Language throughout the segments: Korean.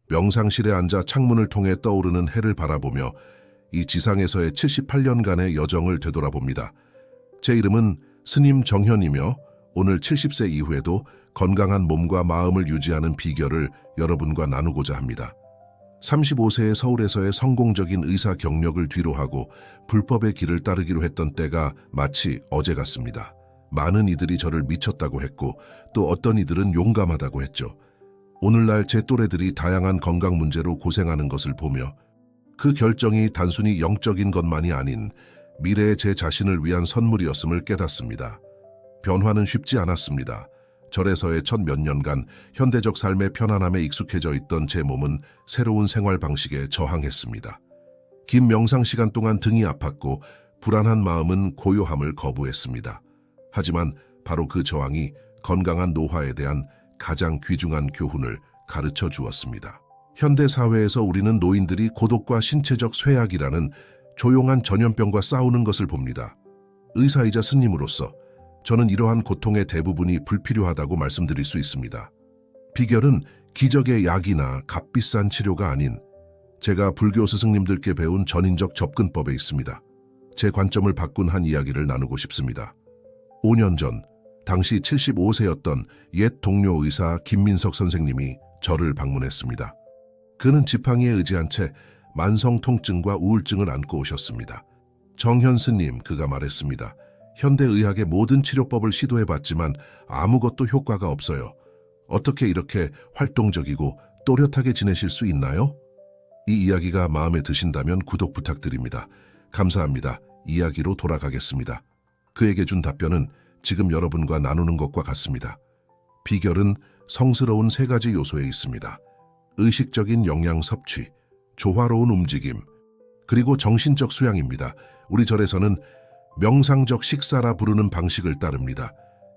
명상실에 앉아 창문을 통해 떠오르는 해를 바라보며 이 지상에서의 78년간의 여정을 되돌아봅니다. 제 이름은 스님 정현이며 오늘 70세 이후에도 건강한 몸과 마음을 유지하는 비결을 여러분과 나누고자 합니다. 35세의 서울에서의 성공적인 의사 경력을 뒤로하고 불법의 길을 따르기로 했던 때가 마치 어제 같습니다. 많은 이들이 저를 미쳤다고 했고 또 어떤 이들은 용감하다고 했죠. 오늘날 제 또래들이 다양한 건강 문제로 고생하는 것을 보며 그 결정이 단순히 영적인 것만이 아닌 미래의 제 자신을 위한 선물이었음을 깨닫습니다. 변화는 쉽지 않았습니다. 절에서의 첫 몇 년간 현대적 삶의 편안함에 익숙해져 있던 제 몸은 새로운 생활 방식에 저항했습니다. 긴 명상 시간 동안 등이 아팠고 불안한 마음은 고요함을 거부했습니다. 하지만 바로 그 저항이 건강한 노화에 대한 가장 귀중한 교훈을 가르쳐 주었습니다. 현대 사회에서 우리는 노인들이 고독과 신체적 쇠약이라는 조용한 전염병과 싸우는 것을 봅니다. 의사이자 스님으로서 저는 이러한 고통의 대부분이 불필요하다고 말씀드릴 수 있습니다. 비결은 기적의 약이나 값비싼 치료가 아닌 제가 불교 스승님들께 배운 전인적 접근법에 있습니다. 제 관점을 바꾼 한 이야기를 나누고 싶습니다. 5년 전 당시 75세였던 옛 동료 의사 김민석 선생님이 저를 방문했습니다. 그는 지팡이에 의지한 채 만성 통증과 우울증을 안고 오셨습니다. 정현 스님, 그가 말했습니다. 현대의학의 모든 치료법을 시도해봤지만 아무것도 효과가 없어요. 어떻게 이렇게 활동적이고 또렷하게 지내실 수 있나요? 이 이야기가 마음에 드신다면 구독 부탁드립니다. 감사합니다. 이야기로 돌아가겠습니다. 그에게 준 답변은 지금 여러분과 나누는 것과 같습니다. 비결은 성스러운 3가지 요소에 있습니다. 의식적인 영양 섭취, 조화로운 움직임, 그리고 정신적 수양입니다. 우리 절에서는 명상적 식사라 부르는 방식을 따릅니다.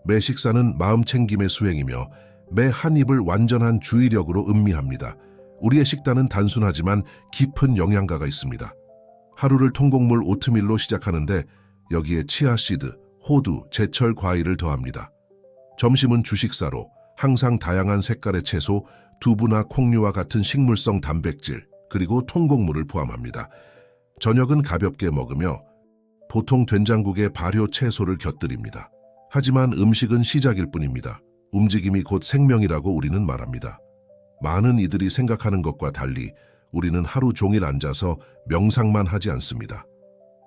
매 식사는 마음 챙김의 수행이며 매 한 입을 완전한 주의력으로 음미합니다. 우리의 식단은 단순하지만 깊은 영양가가 있습니다. 하루를 통곡물 오트밀로 시작하는데 여기에 치아씨드, 호두, 제철 과일을 더합니다. 점심은 주식사로 항상 다양한 색깔의 채소, 두부나 콩류와 같은 식물성 단백질, 그리고 통곡물을 포함합니다. 저녁은 가볍게 먹으며 보통 된장국에 발효 채소를 곁들입니다. 하지만 음식은 시작일 뿐입니다. 움직임이 곧 생명이라고 우리는 말합니다. 많은 이들이 생각하는 것과 달리 우리는 하루 종일 앉아서 명상만 하지 않습니다.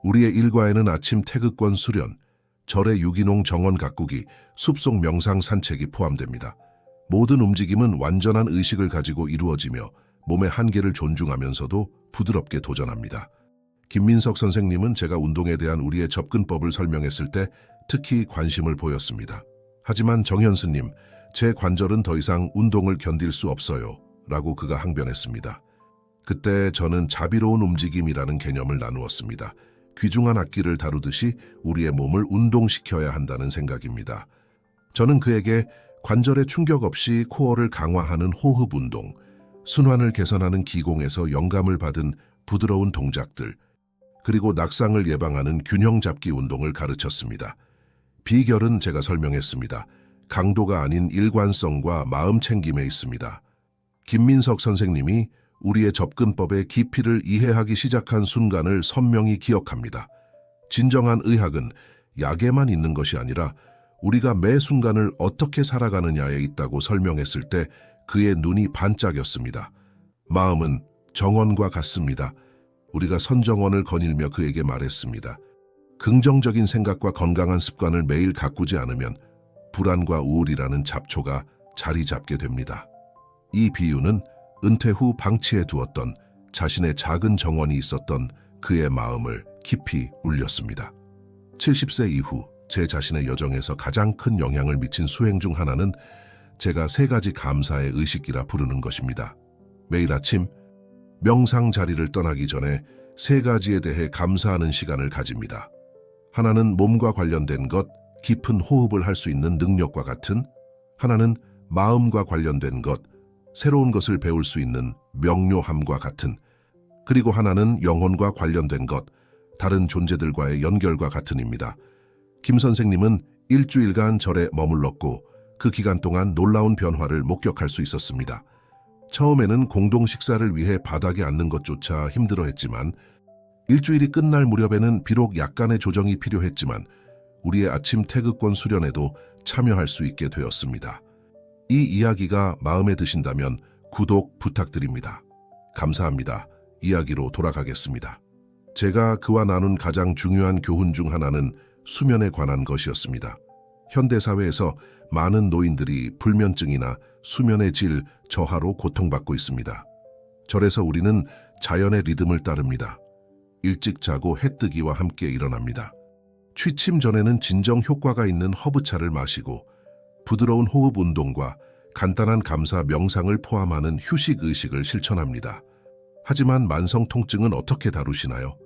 우리의 일과에는 아침 태극권 수련, 절의 유기농 정원 가꾸기, 숲속 명상 산책이 포함됩니다. 모든 움직임은 완전한 의식을 가지고 이루어지며 몸의 한계를 존중하면서도 부드럽게 도전합니다. 김민석 선생님은 제가 운동에 대한 우리의 접근법을 설명했을 때 특히 관심을 보였습니다. 하지만 정현 스님, 제 관절은 더 이상 운동을 견딜 수 없어요 라고 그가 항변했습니다. 그때 저는 자비로운 움직임이라는 개념을 나누었습니다. 귀중한 악기를 다루듯이 우리의 몸을 운동시켜야 한다는 생각입니다. 저는 그에게 관절에 충격 없이 코어를 강화하는 호흡 운동, 순환을 개선하는 기공에서 영감을 받은 부드러운 동작들, 그리고 낙상을 예방하는 균형 잡기 운동을 가르쳤습니다. 비결은 제가 설명했습니다. 강도가 아닌 일관성과 마음 챙김에 있습니다. 김민석 선생님이 우리의 접근법의 깊이를 이해하기 시작한 순간을 선명히 기억합니다. 진정한 의학은 약에만 있는 것이 아니라 우리가 매 순간을 어떻게 살아가느냐에 있다고 설명했을 때 그의 눈이 반짝였습니다. 마음은 정원과 같습니다. 우리가 선정원을 거닐며 그에게 말했습니다. 긍정적인 생각과 건강한 습관을 매일 가꾸지 않으면 불안과 우울이라는 잡초가 자리 잡게 됩니다. 이 비유는 은퇴 후 방치해 두었던 자신의 작은 정원이 있었던 그의 마음을 깊이 울렸습니다. 70세 이후 제 자신의 여정에서 가장 큰 영향을 미친 수행 중 하나는 제가 3가지 감사의 의식이라 부르는 것입니다. 매일 아침 명상 자리를 떠나기 전에 3가지에 대해 감사하는 시간을 가집니다. 하나는 몸과 관련된 것, 깊은 호흡을 할 수 있는 능력과 같은, 하나는 마음과 관련된 것, 새로운 것을 배울 수 있는 명료함과 같은, 그리고 하나는 영혼과 관련된 것, 다른 존재들과의 연결과 같은입니다. 김 선생님은 일주일간 절에 머물렀고 그 기간 동안 놀라운 변화를 목격할 수 있었습니다. 처음에는 공동 식사를 위해 바닥에 앉는 것조차 힘들어했지만 일주일이 끝날 무렵에는 비록 약간의 조정이 필요했지만 우리의 아침 태극권 수련에도 참여할 수 있게 되었습니다. 이 이야기가 마음에 드신다면 구독 부탁드립니다. 감사합니다. 이야기로 돌아가겠습니다. 제가 그와 나눈 가장 중요한 교훈 중 하나는 수면에 관한 것이었습니다. 현대사회에서 많은 노인들이 불면증이나 수면의 질 저하로 고통받고 있습니다. 절에서 우리는 자연의 리듬을 따릅니다. 일찍 자고 해뜨기와 함께 일어납니다. 취침 전에는 진정 효과가 있는 허브차를 마시고 부드러운 호흡 운동과 간단한 감사 명상을 포함하는 휴식의식을 실천합니다. 하지만 만성 통증은 어떻게 다루시나요?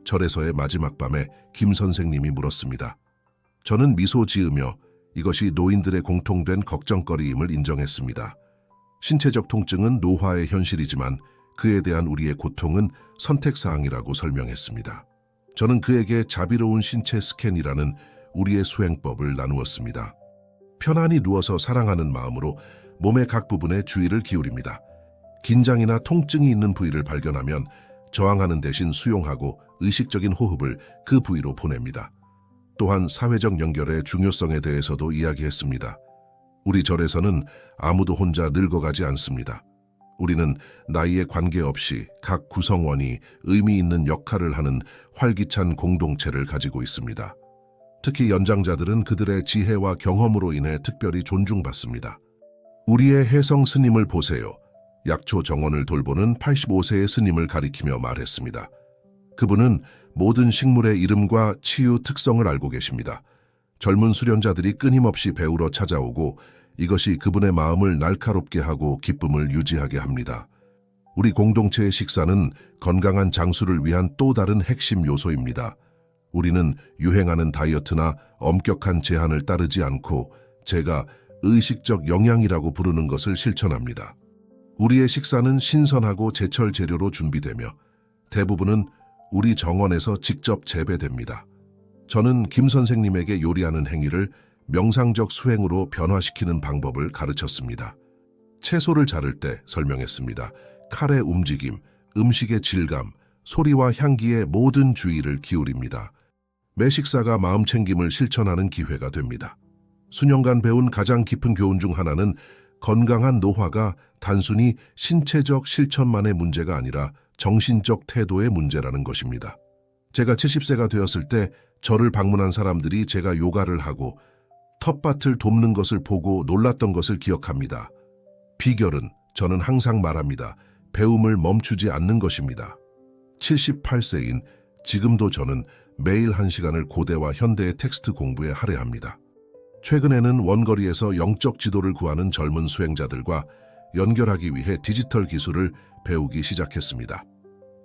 절에서의 마지막 밤에 김 선생님이 물었습니다. 저는 미소 지으며 이것이 노인들의 공통된 걱정거리임을 인정했습니다. 신체적 통증은 노화의 현실이지만 그에 대한 우리의 고통은 선택사항이라고 설명했습니다. 저는 그에게 자비로운 신체 스캔이라는 우리의 수행법을 나누었습니다. 편안히 누워서 사랑하는 마음으로 몸의 각 부분에 주의를 기울입니다. 긴장이나 통증이 있는 부위를 발견하면 저항하는 대신 수용하고 의식적인 호흡을 그 부위로 보냅니다. 또한 사회적 연결의 중요성에 대해서도 이야기했습니다. 우리 절에서는 아무도 혼자 늙어가지 않습니다. 우리는 나이에 관계없이 각 구성원이 의미 있는 역할을 하는 활기찬 공동체를 가지고 있습니다. 특히 연장자들은 그들의 지혜와 경험으로 인해 특별히 존중받습니다. 우리의 혜성 스님을 보세요. 약초 정원을 돌보는 85세의 스님을 가리키며 말했습니다. 그분은 모든 식물의 이름과 치유 특성을 알고 계십니다. 젊은 수련자들이 끊임없이 배우러 찾아오고 이것이 그분의 마음을 날카롭게 하고 기쁨을 유지하게 합니다. 우리 공동체의 식사는 건강한 장수를 위한 또 다른 핵심 요소입니다. 우리는 유행하는 다이어트나 엄격한 제한을 따르지 않고 제가 의식적 영양이라고 부르는 것을 실천합니다. 우리의 식사는 신선하고 제철 재료로 준비되며 대부분은 우리 정원에서 직접 재배됩니다. 저는 김 선생님에게 요리하는 행위를 명상적 수행으로 변화시키는 방법을 가르쳤습니다. 채소를 자를 때 설명했습니다. 칼의 움직임, 음식의 질감, 소리와 향기에 모든 주의를 기울입니다. 매 식사가 마음챙김을 실천하는 기회가 됩니다. 수년간 배운 가장 깊은 교훈 중 하나는 건강한 노화가 단순히 신체적 실천만의 문제가 아니라 정신적 태도의 문제라는 것입니다. 제가 70세가 되었을 때 저를 방문한 사람들이 제가 요가를 하고 텃밭을 돕는 것을 보고 놀랐던 것을 기억합니다. 비결은 저는 항상 말합니다. 배움을 멈추지 않는 것입니다. 78세인 지금도 저는 매일 1시간을 고대와 현대의 텍스트 공부에 할애합니다. 최근에는 원거리에서 영적 지도를 구하는 젊은 수행자들과 연결하기 위해 디지털 기술을 배우기 시작했습니다.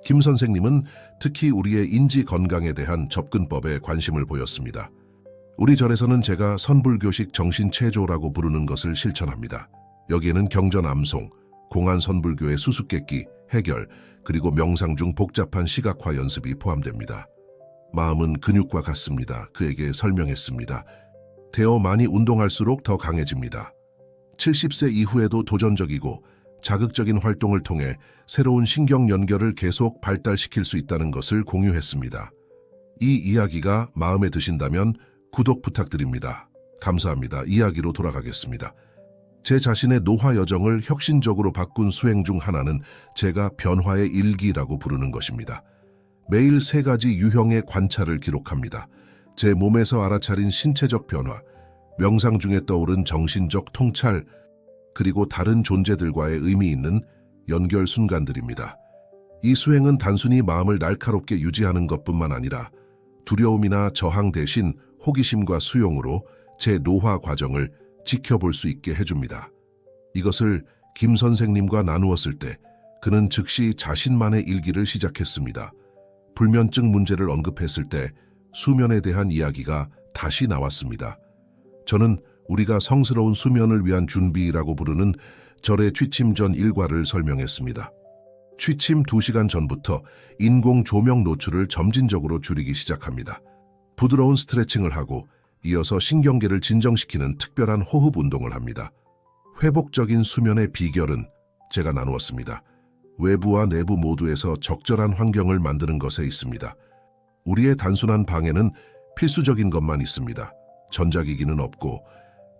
김 선생님은 특히 우리의 인지 건강에 대한 접근법에 관심을 보였습니다. 우리 절에서는 제가 선불교식 정신체조라고 부르는 것을 실천합니다. 여기에는 경전암송, 공안선불교의 수수께끼, 해결, 그리고 명상 중 복잡한 시각화 연습이 포함됩니다. 마음은 근육과 같습니다. 그에게 설명했습니다. 되어 많이 운동할수록 더 강해집니다. 70세 이후에도 도전적이고 자극적인 활동을 통해 새로운 신경 연결을 계속 발달시킬 수 있다는 것을 공유했습니다. 이 이야기가 마음에 드신다면 구독 부탁드립니다. 감사합니다. 이야기로 돌아가겠습니다. 제 자신의 노화 여정을 혁신적으로 바꾼 수행 중 하나는 제가 변화의 일기라고 부르는 것입니다. 매일 3가지 유형의 관찰을 기록합니다. 제 몸에서 알아차린 신체적 변화, 명상 중에 떠오른 정신적 통찰, 그리고 다른 존재들과의 의미 있는 연결 순간들입니다. 이 수행은 단순히 마음을 날카롭게 유지하는 것뿐만 아니라 두려움이나 저항 대신 호기심과 수용으로 제 노화 과정을 지켜볼 수 있게 해줍니다. 이것을 김 선생님과 나누었을 때 그는 즉시 자신만의 일기를 시작했습니다. 불면증 문제를 언급했을 때 수면에 대한 이야기가 다시 나왔습니다. 저는 우리가 성스러운 수면을 위한 준비라고 부르는 절의 취침 전 일과를 설명했습니다. 취침 2시간 전부터 인공 조명 노출을 점진적으로 줄이기 시작합니다. 부드러운 스트레칭을 하고 이어서 신경계를 진정시키는 특별한 호흡 운동을 합니다. 회복적인 수면의 비결은 제가 나누었습니다. 외부와 내부 모두에서 적절한 환경을 만드는 것에 있습니다. 우리의 단순한 방에는 필수적인 것만 있습니다. 전자기기는 없고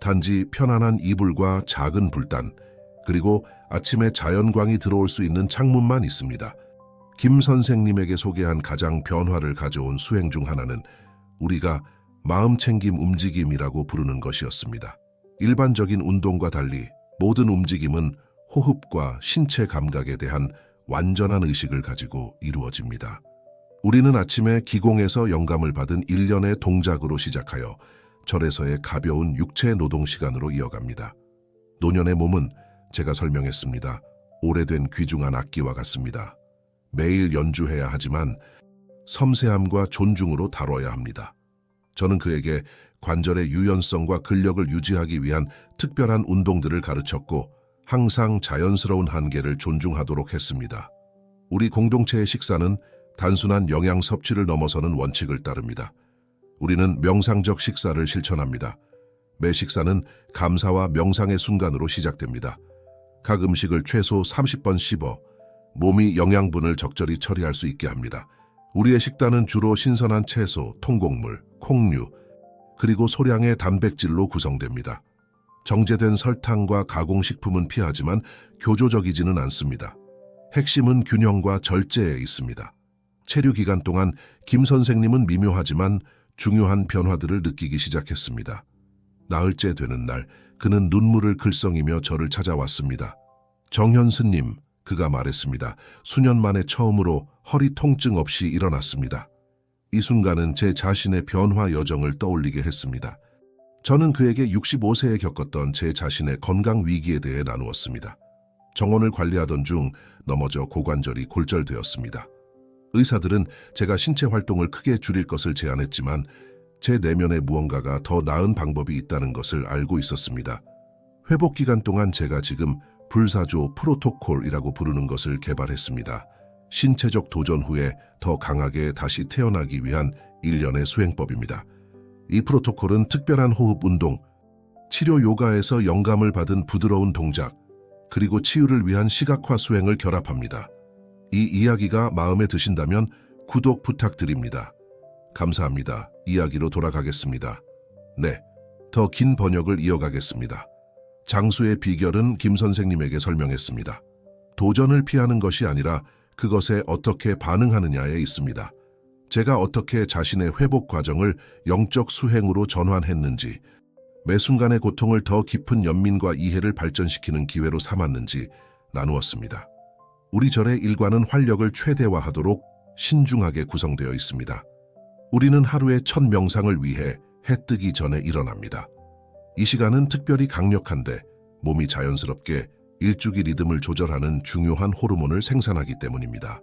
단지 편안한 이불과 작은 불단, 그리고 아침에 자연광이 들어올 수 있는 창문만 있습니다. 김 선생님에게 소개한 가장 변화를 가져온 수행 중 하나는 우리가 마음챙김 움직임이라고 부르는 것이었습니다. 일반적인 운동과 달리 모든 움직임은 호흡과 신체 감각에 대한 완전한 의식을 가지고 이루어집니다. 우리는 아침에 기공에서 영감을 받은 일련의 동작으로 시작하여 절에서의 가벼운 육체 노동 시간으로 이어갑니다. 노년의 몸은 제가 설명했습니다. 오래된 귀중한 악기와 같습니다. 매일 연주해야 하지만 섬세함과 존중으로 다뤄야 합니다. 저는 그에게 관절의 유연성과 근력을 유지하기 위한 특별한 운동들을 가르쳤고 항상 자연스러운 한계를 존중하도록 했습니다. 우리 공동체의 식사는 단순한 영양 섭취를 넘어서는 원칙을 따릅니다. 우리는 명상적 식사를 실천합니다. 매 식사는 감사와 명상의 순간으로 시작됩니다. 각 음식을 최소 30번 씹어 몸이 영양분을 적절히 처리할 수 있게 합니다. 우리의 식단은 주로 신선한 채소, 통곡물, 콩류, 그리고 소량의 단백질로 구성됩니다. 정제된 설탕과 가공식품은 피하지만 교조적이지는 않습니다. 핵심은 균형과 절제에 있습니다. 체류 기간 동안 김 선생님은 미묘하지만 중요한 변화들을 느끼기 시작했습니다. 나흘째 되는 날, 그는 눈물을 글썽이며 저를 찾아왔습니다. 정현 스님, 그가 말했습니다. 수년 만에 처음으로 허리 통증 없이 일어났습니다. 이 순간은 제 자신의 변화 여정을 떠올리게 했습니다. 저는 그에게 65세에 겪었던 제 자신의 건강 위기에 대해 나누었습니다. 정원을 관리하던 중 넘어져 고관절이 골절되었습니다. 의사들은 제가 신체 활동을 크게 줄일 것을 제안했지만 제 내면에 무언가가 더 나은 방법이 있다는 것을 알고 있었습니다. 회복 기간 동안 제가 지금 불사조 프로토콜이라고 부르는 것을 개발했습니다. 신체적 도전 후에 더 강하게 다시 태어나기 위한 일련의 수행법입니다. 이 프로토콜은 특별한 호흡 운동, 치료 요가에서 영감을 받은 부드러운 동작, 그리고 치유를 위한 시각화 수행을 결합합니다. 이 이야기가 마음에 드신다면 구독 부탁드립니다. 감사합니다. 이야기로 돌아가겠습니다. 네, 더 긴 번역을 이어가겠습니다. 장수의 비결은 김 선생님에게 설명했습니다. 도전을 피하는 것이 아니라 그것에 어떻게 반응하느냐에 있습니다. 제가 어떻게 자신의 회복 과정을 영적 수행으로 전환했는지, 매 순간의 고통을 더 깊은 연민과 이해를 발전시키는 기회로 삼았는지 나누었습니다. 우리 절의 일과는 활력을 최대화하도록 신중하게 구성되어 있습니다. 우리는 하루의 첫 명상을 위해 해 뜨기 전에 일어납니다. 이 시간은 특별히 강력한데 몸이 자연스럽게 일주기 리듬을 조절하는 중요한 호르몬을 생산하기 때문입니다.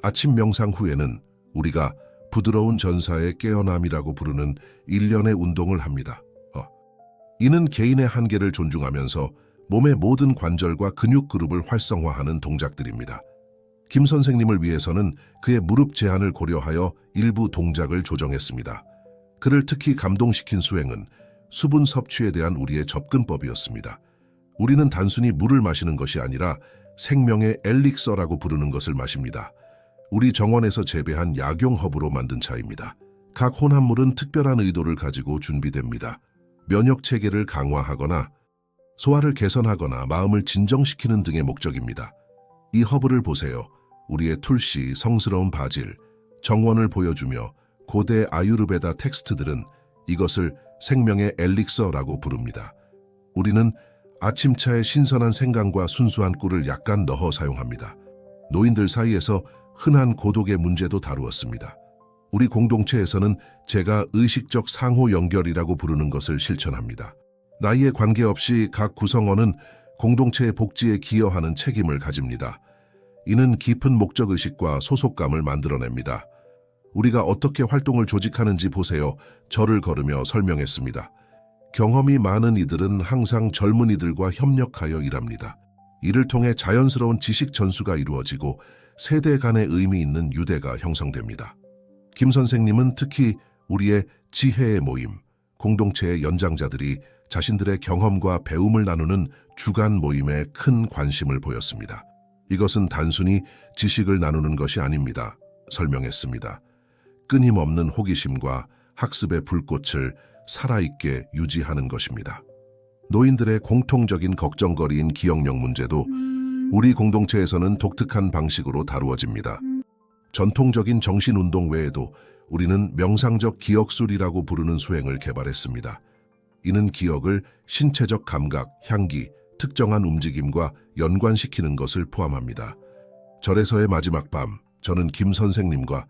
아침 명상 후에는 우리가 부드러운 전사의 깨어남이라고 부르는 일련의 운동을 합니다. 이는 개인의 한계를 존중하면서 몸의 모든 관절과 근육 그룹을 활성화하는 동작들입니다. 김 선생님을 위해서는 그의 무릎 제한을 고려하여 일부 동작을 조정했습니다. 그를 특히 감동시킨 수행은 수분 섭취에 대한 우리의 접근법이었습니다. 우리는 단순히 물을 마시는 것이 아니라 생명의 엘릭서라고 부르는 것을 마십니다. 우리 정원에서 재배한 약용허브로 만든 차입니다. 각 혼합물은 특별한 의도를 가지고 준비됩니다. 면역 체계를 강화하거나 소화를 개선하거나 마음을 진정시키는 등의 목적입니다. 이 허브를 보세요. 우리의 툴시, 성스러운 바질, 정원을 보여주며 고대 아유르베다 텍스트들은 이것을 생명의 엘릭서라고 부릅니다. 우리는 아침차에 신선한 생강과 순수한 꿀을 약간 넣어 사용합니다. 노인들 사이에서 흔한 고독의 문제도 다루었습니다. 우리 공동체에서는 제가 의식적 상호 연결이라고 부르는 것을 실천합니다. 나이에 관계없이 각 구성원은 공동체의 복지에 기여하는 책임을 가집니다. 이는 깊은 목적의식과 소속감을 만들어냅니다. 우리가 어떻게 활동을 조직하는지 보세요. 절을 걸으며 설명했습니다. 경험이 많은 이들은 항상 젊은이들과 협력하여 일합니다. 이를 통해 자연스러운 지식 전수가 이루어지고 세대 간의 의미 있는 유대가 형성됩니다. 김 선생님은 특히 우리의 지혜의 모임, 공동체의 연장자들이 자신들의 경험과 배움을 나누는 주간 모임에 큰 관심을 보였습니다. 이것은 단순히 지식을 나누는 것이 아닙니다. 설명했습니다. 끊임없는 호기심과 학습의 불꽃을 살아있게 유지하는 것입니다. 노인들의 공통적인 걱정거리인 기억력 문제도 우리 공동체에서는 독특한 방식으로 다루어집니다. 전통적인 정신운동 외에도 우리는 명상적 기억술이라고 부르는 수행을 개발했습니다. 이는 기억을 신체적 감각, 향기, 특정한 움직임과 연관시키는 것을 포함합니다. 절에서의 마지막 밤, 저는 김 선생님과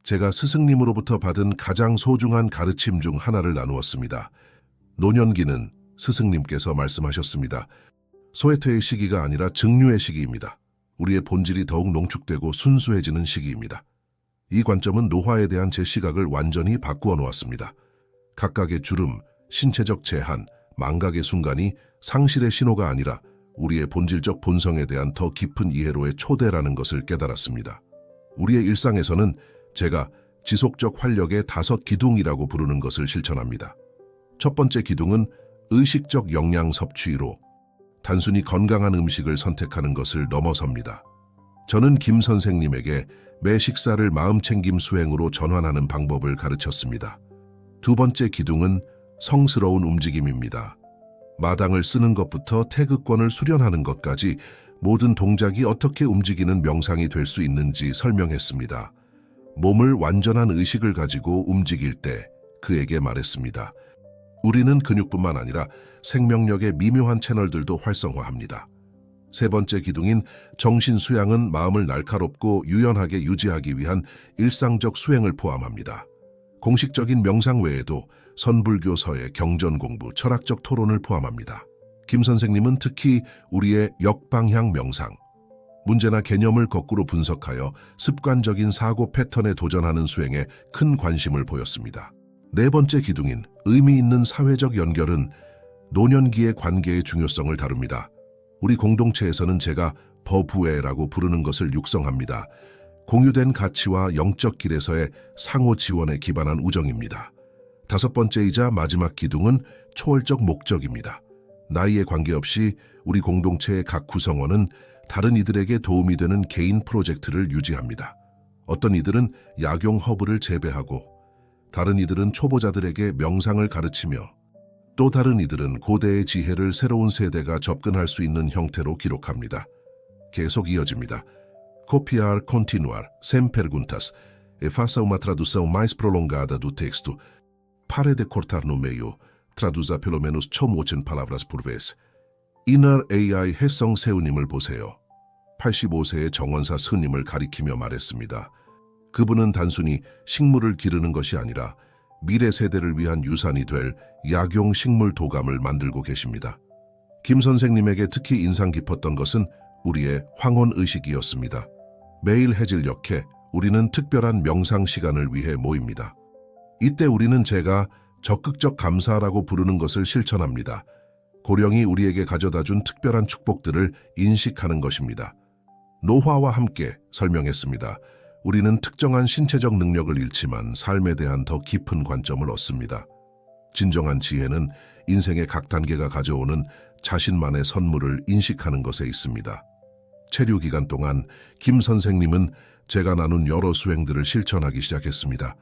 제가 스승님으로부터 받은 가장 소중한 가르침 중 하나를 나누었습니다. 노년기는 스승님께서 말씀하셨습니다. 소외퇴의 시기가 아니라 증류의 시기입니다. 우리의 본질이 더욱 농축되고 순수해지는 시기입니다. 이 관점은 노화에 대한 제 시각을 완전히 바꾸어 놓았습니다. 각각의 주름, 신체적 제한, 망각의 순간이 상실의 신호가 아니라 우리의 본질적 본성에 대한 더 깊은 이해로의 초대라는 것을 깨달았습니다. 우리의 일상에서는 제가 지속적 활력의 5기둥이라고 부르는 것을 실천합니다. 첫 번째 기둥은 의식적 영양 섭취로 단순히 건강한 음식을 선택하는 것을 넘어섭니다. 저는 김 선생님에게 매 식사를 마음챙김 수행으로 전환하는 방법을 가르쳤습니다. 두 번째 기둥은 성스러운 움직임입니다. 마당을 쓰는 것부터 태극권을 수련하는 것까지 모든 동작이 어떻게 움직이는 명상이 될 수 있는지 설명했습니다. 몸을 완전한 의식을 가지고 움직일 때 그에게 말했습니다. 우리는 근육뿐만 아니라 생명력의 미묘한 채널들도 활성화합니다. 세 번째 기둥인 정신 수양은 마음을 날카롭고 유연하게 유지하기 위한 일상적 수행을 포함합니다. 공식적인 명상 외에도 선불교서의 경전 공부, 철학적 토론을 포함합니다. 김 선생님은 특히 우리의 역방향 명상, 문제나 개념을 거꾸로 분석하여 습관적인 사고 패턴에 도전하는 수행에 큰 관심을 보였습니다. 네 번째 기둥인 의미 있는 사회적 연결은 노년기의 관계의 중요성을 다룹니다. 우리 공동체에서는 제가 버부애라고 부르는 것을 육성합니다. 공유된 가치와 영적 길에서의 상호 지원에 기반한 우정입니다. 다섯 번째이자 마지막 기둥은 초월적 목적입니다. 나이에 관계없이 우리 공동체의 각 구성원은 다른 이들에게 도움이 되는 개인 프로젝트를 유지합니다. 어떤 이들은 약용 허브를 재배하고, 다른 이들은 초보자들에게 명상을 가르치며, 또 다른 이들은 고대의 지혜를 새로운 세대가 접근할 수 있는 형태로 기록합니다. 계속 이어집니다. Copiar, continuar, sem perguntas, e faça uma tradução mais prolongada do texto. Pare de cortar no meio, traduza pelo menos 1,500 palavras por vez. Inner AI 혜성 세우님을 보세요. 85세의 정원사 스님을 가리키며 말했습니다. 그분은 단순히 식물을 기르는 것이 아니라 미래 세대를 위한 유산이 될 약용 식물 도감을 만들고 계십니다. 김 선생님에게 특히 인상 깊었던 것은 우리의 황혼의식이었습니다. 매일 해질 역해 우리는 특별한 명상 시간을 위해 모입니다. 이때 우리는 제가 적극적 감사라고 부르는 것을 실천합니다. 고령이 우리에게 가져다준 특별한 축복들을 인식하는 것입니다. 노화와 함께 설명했습니다. 우리는 특정한 신체적 능력을 잃지만 삶에 대한 더 깊은 관점을 얻습니다. 진정한 지혜는 인생의 각 단계가 가져오는 자신만의 선물을 인식하는 것에 있습니다. 체류 기간 동안 김 선생님은 제가 나눈 여러 수행들을 실천하기 시작했습니다.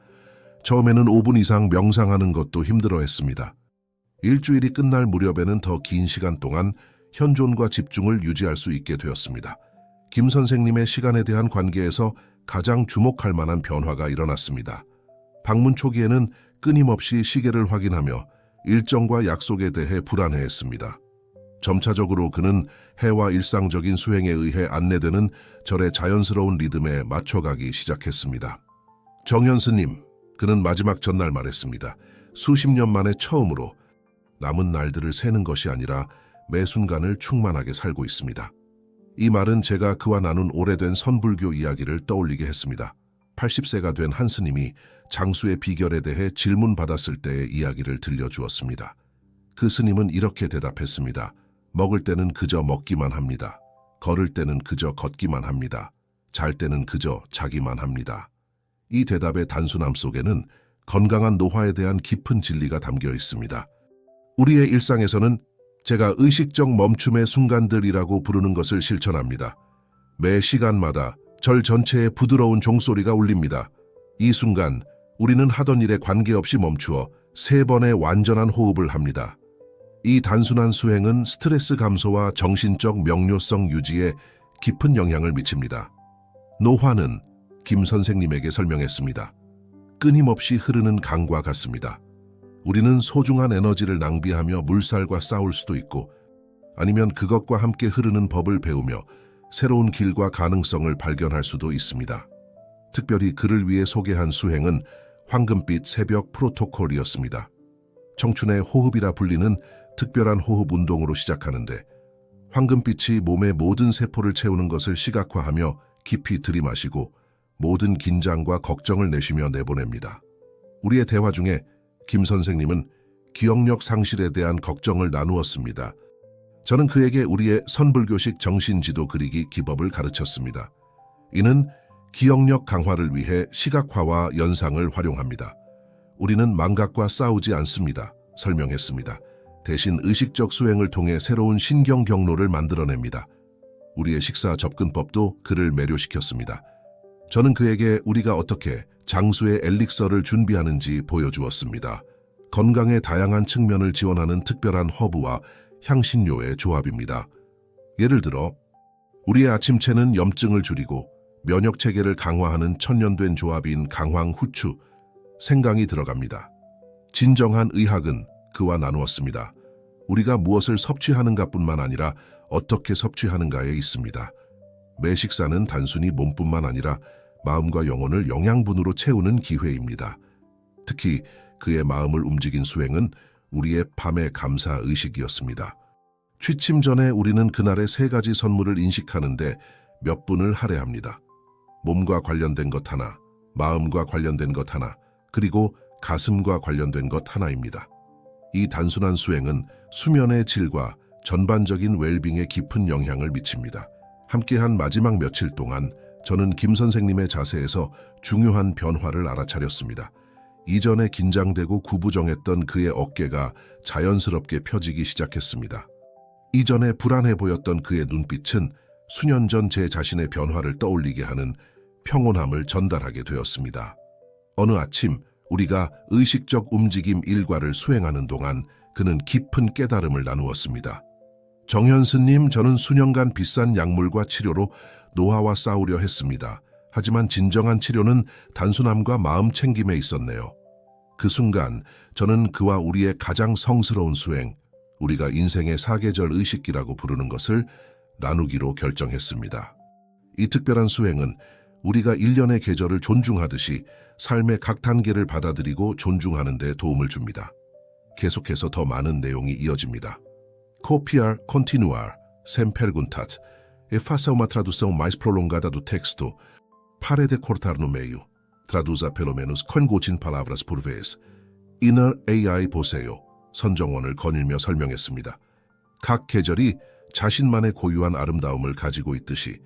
처음에는 5분 이상 명상하는 것도 힘들어했습니다. 일주일이 끝날 무렵에는 더 긴 시간 동안 현존과 집중을 유지할 수 있게 되었습니다. 김 선생님의 시간에 대한 관계에서 가장 주목할 만한 변화가 일어났습니다. 방문 초기에는 끊임없이 시계를 확인하며 일정과 약속에 대해 불안해했습니다. 점차적으로 그는 해와 일상적인 수행에 의해 안내되는 절의 자연스러운 리듬에 맞춰가기 시작했습니다. 정현 스님, 그는 마지막 전날 말했습니다. 수십 년 만에 처음으로 남은 날들을 세는 것이 아니라 매 순간을 충만하게 살고 있습니다. 이 말은 제가 그와 나눈 오래된 선불교 이야기를 떠올리게 했습니다. 80세가 된 한 스님이 장수의 비결에 대해 질문받았을 때의 이야기를 들려주었습니다. 그 스님은 이렇게 대답했습니다. 먹을 때는 그저 먹기만 합니다. 걸을 때는 그저 걷기만 합니다. 잘 때는 그저 자기만 합니다. 이 대답의 단순함 속에는 건강한 노화에 대한 깊은 진리가 담겨 있습니다. 우리의 일상에서는 제가 의식적 멈춤의 순간들이라고 부르는 것을 실천합니다. 매 시간마다 절 전체에 부드러운 종소리가 울립니다. 이 순간 우리는 하던 일에 관계없이 멈추어 3번의 완전한 호흡을 합니다. 이 단순한 수행은 스트레스 감소와 정신적 명료성 유지에 깊은 영향을 미칩니다. 노화는 김 선생님에게 설명했습니다. 끊임없이 흐르는 강과 같습니다. 우리는 소중한 에너지를 낭비하며 물살과 싸울 수도 있고 아니면 그것과 함께 흐르는 법을 배우며 새로운 길과 가능성을 발견할 수도 있습니다. 특별히 그를 위해 소개한 수행은 황금빛 새벽 프로토콜이었습니다. 청춘의 호흡이라 불리는 특별한 호흡 운동으로 시작하는데 황금빛이 몸의 모든 세포를 채우는 것을 시각화하며 깊이 들이마시고 모든 긴장과 걱정을 내쉬며 내보냅니다. 우리의 대화 중에 김 선생님은 기억력 상실에 대한 걱정을 나누었습니다. 저는 그에게 우리의 선불교식 정신지도 그리기 기법을 가르쳤습니다. 이는 기억력 강화를 위해 시각화와 연상을 활용합니다. 우리는 망각과 싸우지 않습니다. 설명했습니다. 대신 의식적 수행을 통해 새로운 신경 경로를 만들어냅니다. 우리의 식사 접근법도 그를 매료시켰습니다. 저는 그에게 우리가 어떻게 장수의 엘릭서를 준비하는지 보여주었습니다. 건강의 다양한 측면을 지원하는 특별한 허브와 향신료의 조합입니다. 예를 들어 우리의 아침채는 염증을 줄이고 면역체계를 강화하는 천년된 조합인 강황후추, 생강이 들어갑니다. 진정한 의학은 그와 나누었습니다. 우리가 무엇을 섭취하는가뿐만 아니라 어떻게 섭취하는가에 있습니다. 매 식사는 단순히 몸뿐만 아니라 마음과 영혼을 영양분으로 채우는 기회입니다. 특히 그의 마음을 움직인 수행은 우리의 밤의 감사 의식이었습니다. 취침 전에 우리는 그날의 3가지 선물을 인식하는데 몇 분을 할애합니다. 몸과 관련된 것 하나, 마음과 관련된 것 하나, 그리고 가슴과 관련된 것 하나입니다. 이 단순한 수행은 수면의 질과 전반적인 웰빙에 깊은 영향을 미칩니다. 함께한 마지막 며칠 동안 저는 김 선생님의 자세에서 중요한 변화를 알아차렸습니다. 이전에 긴장되고 구부정했던 그의 어깨가 자연스럽게 펴지기 시작했습니다. 이전에 불안해 보였던 그의 눈빛은 수년 전 제 자신의 변화를 떠올리게 하는 평온함을 전달하게 되었습니다. 어느 아침 우리가 의식적 움직임 일과를 수행하는 동안 그는 깊은 깨달음을 나누었습니다. 정현 스님, 저는 수년간 비싼 약물과 치료로 노화와 싸우려 했습니다. 하지만 진정한 치료는 단순함과 마음 챙김에 있었네요. 그 순간 저는 그와 우리의 가장 성스러운 수행, 우리가 인생의 4계절 의식기라고 부르는 것을 나누기로 결정했습니다. 이 특별한 수행은 우리가 일련의 계절을 존중하듯이 삶의 각 단계를 받아들이고 존중하는 데 도움을 줍니다. 계속해서 더 많은 내용이 이어집니다. Copiar, continuar, sem perguntar. E faça uma tradução mais prolongada do texto. Pare de cortar no meio. Traduza pelo menos 15 palavras por vez. Inner AI 보세요. 선정원을 거닐며 설명했습니다. 각 계절이 자신만의 고유한 아름다움을 가지고 있듯이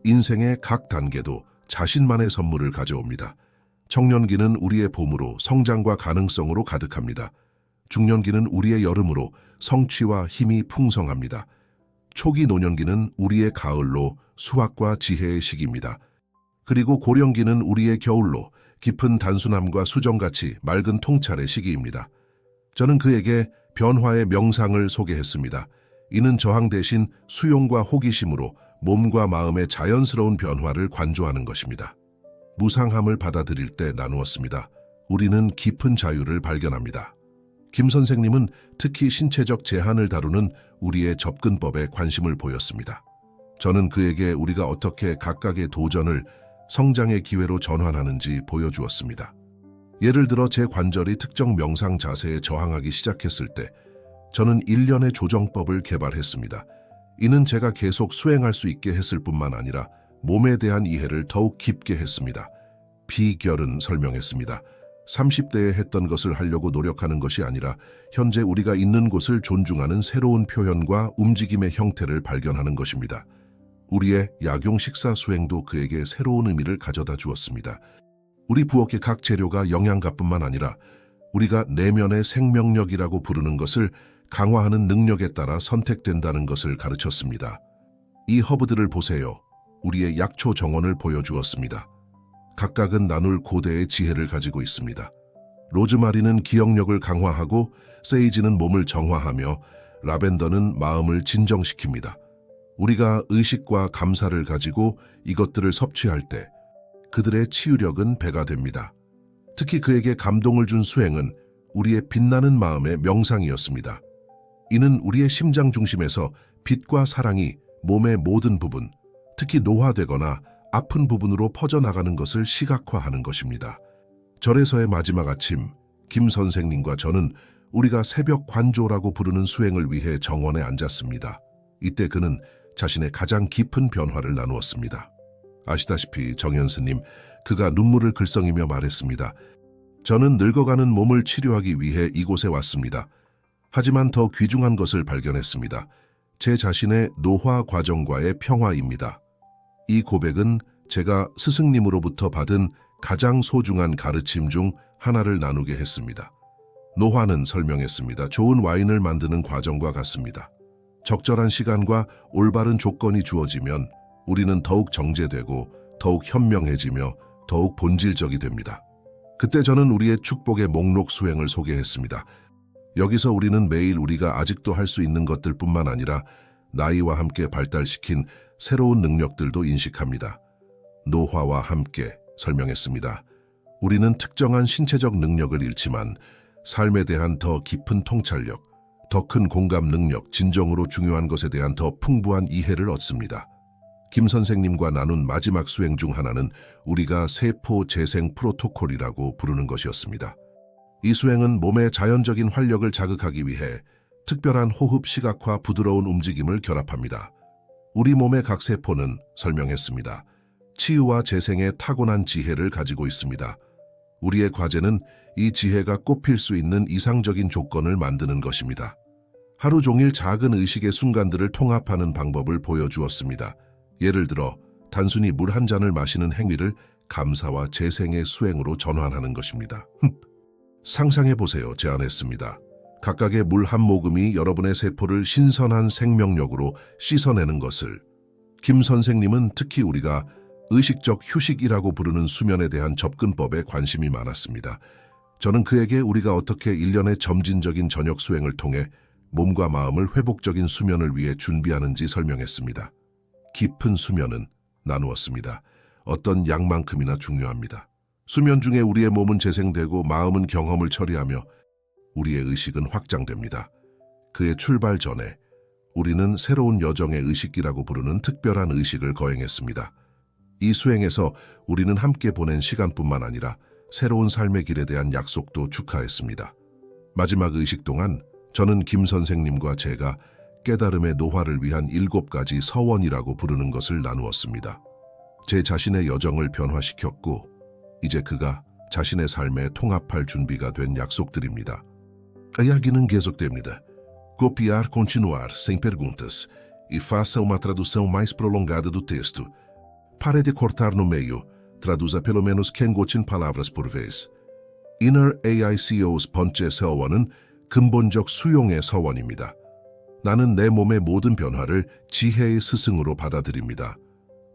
인생의 각 단계도 자신만의 선물을 가져옵니다. 청년기는 우리의 봄으로 성장과 가능성으로 가득합니다. 중년기는 우리의 여름으로 성취와 힘이 풍성합니다. 초기 노년기는 우리의 가을로 수확과 지혜의 시기입니다. 그리고 고령기는 우리의 겨울로 깊은 단순함과 수정같이 맑은 통찰의 시기입니다. 저는 그에게 변화의 명상을 소개했습니다. 이는 저항 대신 수용과 호기심으로 몸과 마음의 자연스러운 변화를 관조하는 것입니다. 무상함을 받아들일 때 나누었습니다. 우리는 깊은 자유를 발견합니다. 김 선생님은 특히 신체적 제한을 다루는 우리의 접근법에 관심을 보였습니다. 저는 그에게 우리가 어떻게 각각의 도전을 성장의 기회로 전환하는지 보여주었습니다. 예를 들어 제 관절이 특정 명상 자세에 저항하기 시작했을 때 저는 일련의 조정법을 개발했습니다. 이는 제가 계속 수행할 수 있게 했을 뿐만 아니라 몸에 대한 이해를 더욱 깊게 했습니다. 비결은 설명했습니다. 30대에 했던 것을 하려고 노력하는 것이 아니라 현재 우리가 있는 곳을 존중하는 새로운 표현과 움직임의 형태를 발견하는 것입니다. 우리의 약용 식사 수행도 그에게 새로운 의미를 가져다 주었습니다. 우리 부엌의 각 재료가 영양가뿐만 아니라 우리가 내면의 생명력이라고 부르는 것을 강화하는 능력에 따라 선택된다는 것을 가르쳤습니다. 이 허브들을 보세요. 우리의 약초 정원을 보여주었습니다. 각각은 나눌 고대의 지혜를 가지고 있습니다. 로즈마리는 기억력을 강화하고 세이지는 몸을 정화하며 라벤더는 마음을 진정시킵니다. 우리가 의식과 감사를 가지고 이것들을 섭취할 때 그들의 치유력은 배가 됩니다. 특히 그에게 감동을 준 수행은 우리의 빛나는 마음의 명상이었습니다. 이는 우리의 심장 중심에서 빛과 사랑이 몸의 모든 부분, 특히 노화되거나 아픈 부분으로 퍼져나가는 것을 시각화하는 것입니다. 절에서의 마지막 아침, 김 선생님과 저는 우리가 새벽 관조라고 부르는 수행을 위해 정원에 앉았습니다. 이때 그는 자신의 가장 깊은 변화를 나누었습니다. 아시다시피 정현 스님, 그가 눈물을 글썽이며 말했습니다. 저는 늙어가는 몸을 치료하기 위해 이곳에 왔습니다. 하지만 더 귀중한 것을 발견했습니다. 제 자신의 노화 과정과의 평화입니다. 이 고백은 제가 스승님으로부터 받은 가장 소중한 가르침 중 하나를 나누게 했습니다. 노화는 설명했습니다. 좋은 와인을 만드는 과정과 같습니다. 적절한 시간과 올바른 조건이 주어지면 우리는 더욱 정제되고 더욱 현명해지며 더욱 본질적이 됩니다. 그때 저는 우리의 축복의 목록 수행을 소개했습니다. 여기서 우리는 매일 우리가 아직도 할 수 있는 것들뿐만 아니라 나이와 함께 발달시킨 새로운 능력들도 인식합니다. 노화와 함께 설명했습니다. 우리는 특정한 신체적 능력을 잃지만 삶에 대한 더 깊은 통찰력, 더 큰 공감 능력, 진정으로 중요한 것에 대한 더 풍부한 이해를 얻습니다. 김 선생님과 나눈 마지막 수행 중 하나는 우리가 세포 재생 프로토콜이라고 부르는 것이었습니다. 이 수행은 몸의 자연적인 활력을 자극하기 위해 특별한 호흡 시각화 부드러운 움직임을 결합합니다. 우리 몸의 각 세포는 설명했습니다. 치유와 재생의 타고난 지혜를 가지고 있습니다. 우리의 과제는 이 지혜가 꽃필 수 있는 이상적인 조건을 만드는 것입니다. 하루 종일 작은 의식의 순간들을 통합하는 방법을 보여주었습니다. 예를 들어 단순히 물 한 잔을 마시는 행위를 감사와 재생의 수행으로 전환하는 것입니다. 상상해보세요. 제안했습니다. 각각의 물 한 모금이 여러분의 세포를 신선한 생명력으로 씻어내는 것을. 김 선생님은 특히 우리가 의식적 휴식이라고 부르는 수면에 대한 접근법에 관심이 많았습니다. 저는 그에게 우리가 어떻게 일련의 점진적인 저녁 수행을 통해 몸과 마음을 회복적인 수면을 위해 준비하는지 설명했습니다. 깊은 수면은 나누었습니다. 어떤 양만큼이나 중요합니다. 수면 중에 우리의 몸은 재생되고 마음은 경험을 처리하며 우리의 의식은 확장됩니다. 그의 출발 전에 우리는 새로운 여정의 의식이라고 부르는 특별한 의식을 거행했습니다. 이 수행에서 우리는 함께 보낸 시간뿐만 아니라 새로운 삶의 길에 대한 약속도 축하했습니다. 마지막 의식 동안 저는 김 선생님과 제가 깨달음의 노화를 위한 7가지 서원이라고 부르는 것을 나누었습니다. 제 자신의 여정을 변화시켰고 이제 그가 자신의 삶에 통합할 준비가 된 약속들입니다. 이야기는 계속됩니다. Copiar, continuar, sem perguntas, e faça uma tradução mais prolongada do texto. Pare de cortar no meio, traduza pelo menos 100 palavras por vez. Inner AICO's 번째 서원은 근본적 수용의 서원입니다. 나는 내 몸의 모든 변화를 지혜의 스승으로 받아들입니다.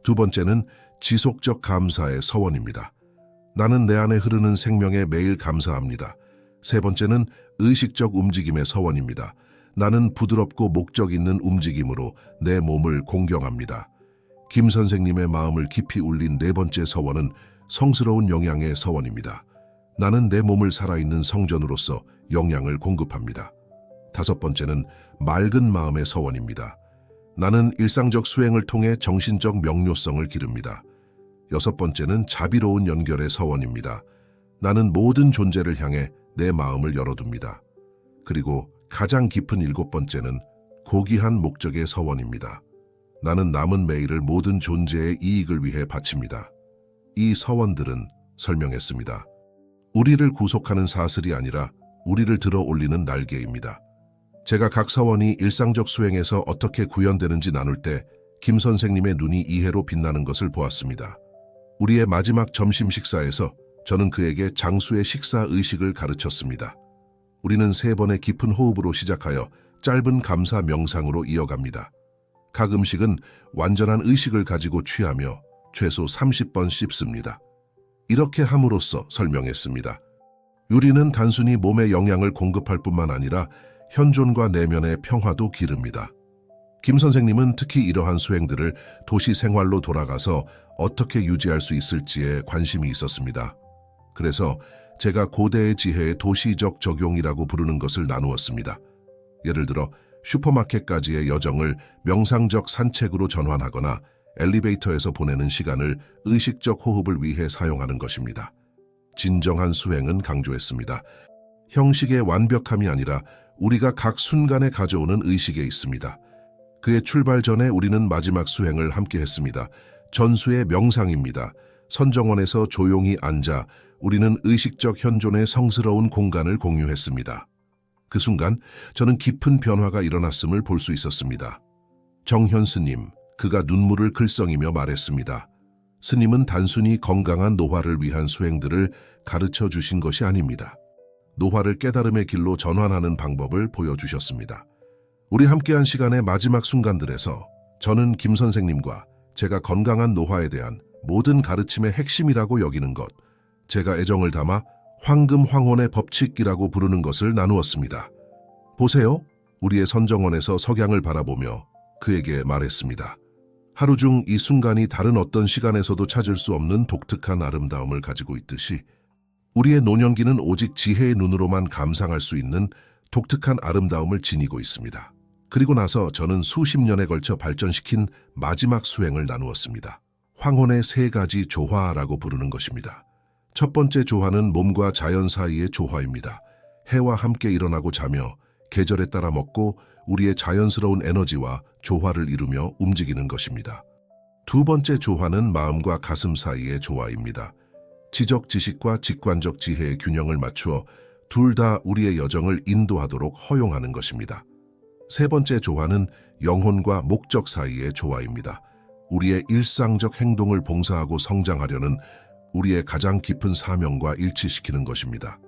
두 번째는 지속적 감사의 서원입니다. 나는 내 안에 흐르는 생명에 매일 감사합니다. 세 번째는 의식적 움직임의 서원입니다. 나는 부드럽고 목적 있는 움직임으로 내 몸을 공경합니다. 김 선생님의 마음을 깊이 울린 4번째 서원은 성스러운 영양의 서원입니다. 나는 내 몸을 살아있는 성전으로서 영양을 공급합니다. 5번째는 맑은 마음의 서원입니다. 나는 일상적 수행을 통해 정신적 명료성을 기릅니다. 6번째는 자비로운 연결의 서원입니다. 나는 모든 존재를 향해 내 마음을 열어둡니다. 그리고 가장 깊은 7번째는 고귀한 목적의 서원입니다. 나는 남은 매일을 모든 존재의 이익을 위해 바칩니다. 이 서원들은 설명했습니다. 우리를 구속하는 사슬이 아니라 우리를 들어 올리는 날개입니다. 제가 각 서원이 일상적 수행에서 어떻게 구현되는지 나눌 때 김 선생님의 눈이 이해로 빛나는 것을 보았습니다. 우리의 마지막 점심 식사에서 저는 그에게 장수의 식사 의식을 가르쳤습니다. 우리는 3번의 깊은 호흡으로 시작하여 짧은 감사 명상으로 이어갑니다. 각 음식은 완전한 의식을 가지고 취하며 최소 30번 씹습니다. 이렇게 함으로써 설명했습니다. 요리는 단순히 몸에 영양을 공급할 뿐만 아니라 현존과 내면의 평화도 기릅니다. 김 선생님은 특히 이러한 수행들을 도시 생활로 돌아가서 어떻게 유지할 수 있을지에 관심이 있었습니다. 그래서 제가 고대의 지혜의 도시적 적용이라고 부르는 것을 나누었습니다. 예를 들어 슈퍼마켓까지의 여정을 명상적 산책으로 전환하거나 엘리베이터에서 보내는 시간을 의식적 호흡을 위해 사용하는 것입니다. 진정한 수행은 강조했습니다. 형식의 완벽함이 아니라 우리가 각 순간에 가져오는 의식에 있습니다. 그의 출발 전에 우리는 마지막 수행을 함께 했습니다. 전수의 명상입니다. 선정원에서 조용히 앉아 우리는 의식적 현존의 성스러운 공간을 공유했습니다. 그 순간 저는 깊은 변화가 일어났음을 볼 수 있었습니다. 정현 스님, 그가 눈물을 글썽이며 말했습니다. 스님은 단순히 건강한 노화를 위한 수행들을 가르쳐 주신 것이 아닙니다. 노화를 깨달음의 길로 전환하는 방법을 보여주셨습니다. 우리 함께한 시간의 마지막 순간들에서 저는 김 선생님과 제가 건강한 노화에 대한 모든 가르침의 핵심이라고 여기는 것, 제가 애정을 담아 황금황혼의 법칙이라고 부르는 것을 나누었습니다. 보세요. 우리의 선정원에서 석양을 바라보며 그에게 말했습니다. 하루 중 이 순간이 다른 어떤 시간에서도 찾을 수 없는 독특한 아름다움을 가지고 있듯이 우리의 노년기는 오직 지혜의 눈으로만 감상할 수 있는 독특한 아름다움을 지니고 있습니다. 그리고 나서 저는 수십 년에 걸쳐 발전시킨 마지막 수행을 나누었습니다. 황혼의 3가지 조화라고 부르는 것입니다. 첫 번째 조화는 몸과 자연 사이의 조화입니다. 해와 함께 일어나고 자며 계절에 따라 먹고 우리의 자연스러운 에너지와 조화를 이루며 움직이는 것입니다. 두 번째 조화는 마음과 가슴 사이의 조화입니다. 지적 지식과 직관적 지혜의 균형을 맞추어 둘 다 우리의 여정을 인도하도록 허용하는 것입니다. 세 번째 조화는 영혼과 목적 사이의 조화입니다. 우리의 일상적 행동을 봉사하고 성장하려는 우리의 가장 깊은 사명과 일치시키는 것입니다.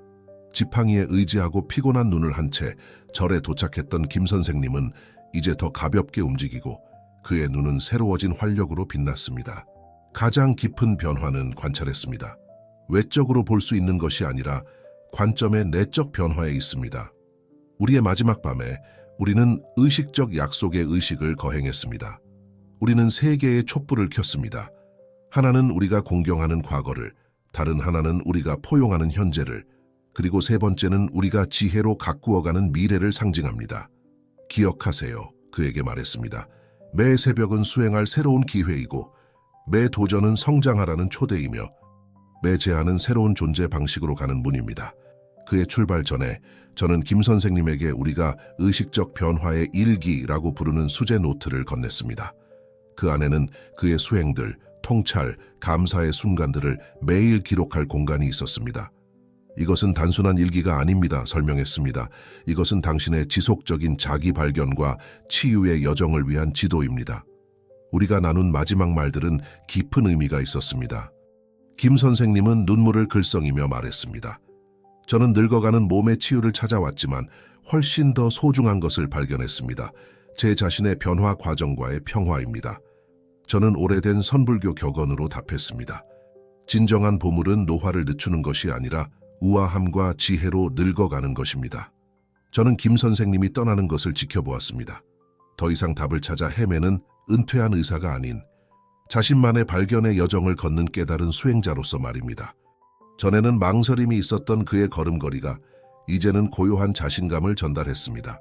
지팡이에 의지하고 피곤한 눈을 한 채 절에 도착했던 김 선생님은 이제 더 가볍게 움직이고 그의 눈은 새로워진 활력으로 빛났습니다. 가장 깊은 변화는 관찰했습니다. 외적으로 볼 수 있는 것이 아니라 관점의 내적 변화에 있습니다. 우리의 마지막 밤에 우리는 의식적 약속의 의식을 거행했습니다. 우리는 3개의 촛불을 켰습니다. 하나는 우리가 공경하는 과거를, 다른 하나는 우리가 포용하는 현재를, 그리고 세 번째는 우리가 지혜로 가꾸어가는 미래를 상징합니다. 기억하세요. 그에게 말했습니다. 매 새벽은 수행할 새로운 기회이고 매 도전은 성장하라는 초대이며 매 제안은 새로운 존재 방식으로 가는 문입니다. 그의 출발 전에 저는 김 선생님에게 우리가 의식적 변화의 일기라고 부르는 수제 노트를 건넸습니다. 그 안에는 그의 수행들, 통찰, 감사의 순간들을 매일 기록할 공간이 있었습니다. 이것은 단순한 일기가 아닙니다. 설명했습니다. 이것은 당신의 지속적인 자기 발견과 치유의 여정을 위한 지도입니다. 우리가 나눈 마지막 말들은 깊은 의미가 있었습니다. 김 선생님은 눈물을 글썽이며 말했습니다. 저는 늙어가는 몸의 치유를 찾아왔지만 훨씬 더 소중한 것을 발견했습니다. 제 자신의 변화 과정과의 평화입니다. 저는 오래된 선불교 격언으로 답했습니다. 진정한 보물은 노화를 늦추는 것이 아니라 우아함과 지혜로 늙어가는 것입니다. 저는 김 선생님이 떠나는 것을 지켜보았습니다. 더 이상 답을 찾아 헤매는 은퇴한 의사가 아닌 자신만의 발견의 여정을 걷는 깨달은 수행자로서 말입니다. 전에는 망설임이 있었던 그의 걸음걸이가 이제는 고요한 자신감을 전달했습니다.